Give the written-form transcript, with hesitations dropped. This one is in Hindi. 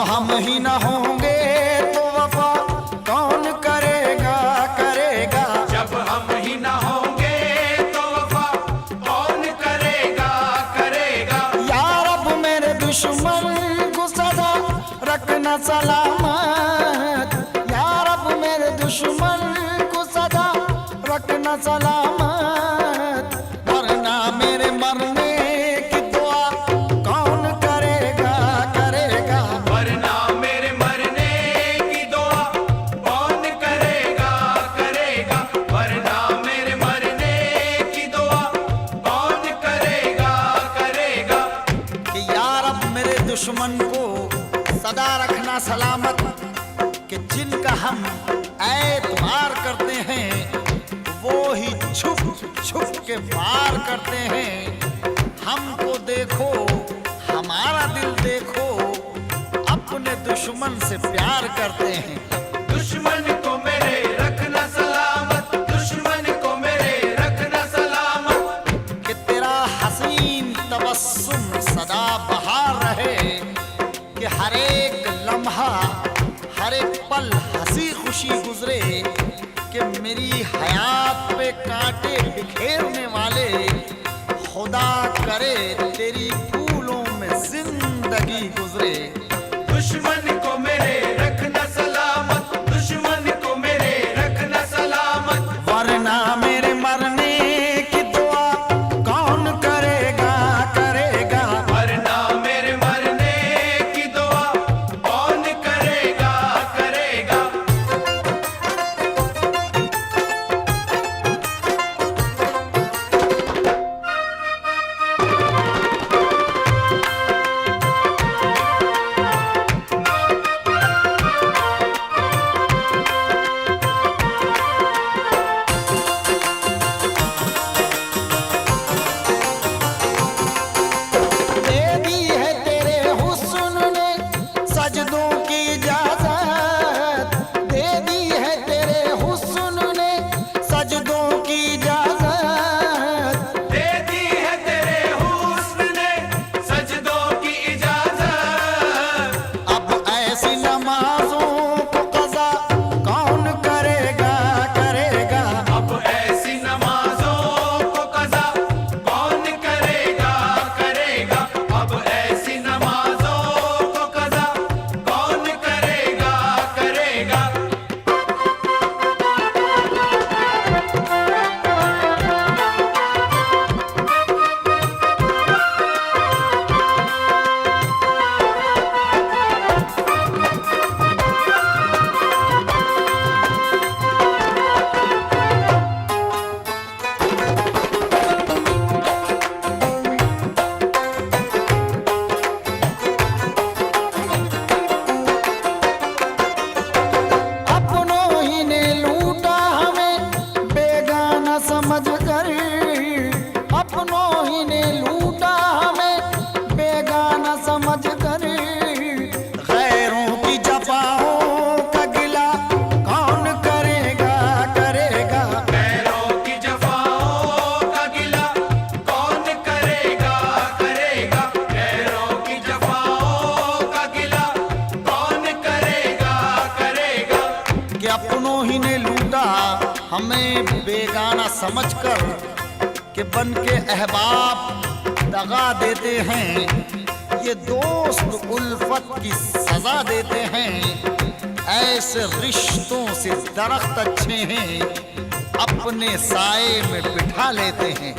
हम ही न होंगे तो वफा कौन करेगा करेगा। जब हम ही न होंगे तो वफा कौन करेगा करेगा। या रब मेरे दुश्मन को सदा रखना सलामत, या रब मेरे दुश्मन को सदा रखना सलामत, वरना मेरे मरने की दुआ कौन करेगा करेगा। वरना मेरे मरने की दुआ कौन करेगा करेगा। वरना मेरे मरने की दुआ कौन करेगा करेगा। कि या रब मेरे दुश्मन को सदा रखना सलामत, कि जिनका हम ऐतबार करते हैं वो ही छुप छुप के वार करते हैं। हमको देखो हमारा दिल देखो, अपने दुश्मन से प्यार करते हैं। दुश्मन को मेरे रखना सलामत, दुश्मन को मेरे रखना सलामत। कि तेरा हसीन तबस्सुम सदा बहार रहे, कि हर एक लम्हा हर एक पल हंसी खुशी गुजरे, कि मेरी हयात पे कांटे बिखेरने वाले खुदा करे तेरी फूलों में जिंदगी गुजरे। दुश्मन को मेरे रखना सलामत, दुश्मन को मेरे रखना सलामत। वरना मेरे मरने की दुआ कौन करेगा करेगा। वरना मेरे मरने की दुआ कौन करेगा करेगा। दे दी है तेरे हुस्न ने सजदों की इजाजत, दे दी है तेरे हुस्न ने सजदों की इजाजत। दे दी है तेरे हुस्न ने सजदों की इजाजत। अब ऐसी नमाजों को क़ज़ा कौन करेगा करेगा। अब ऐसी नमाजों को क़ज़ा कौन करेगा करेगा। अब ऐसी नमाजों को क़ज़ा कौन करेगा करेगा। अपनों ही ने लूटा हमें बेगाना समझ कर, अपनों ही ने लूटा हमें बेगाना समझ कर। गैरों की जफाओं का गिला कौन करेगा करेगा। गैरों की जफाओं का गिला कौन करेगा करेगा। गैरों की जफाओं का गिला कौन करेगा करेगा। कि अपनों ही ने लूटा हमें बेगाना समझकर, कि बन के अहबाब दगा देते हैं। ये दोस्त उल्फत की सजा देते हैं। ऐसे रिश्तों से दरख्त अच्छे हैं, अपने साए में बिठा लेते हैं।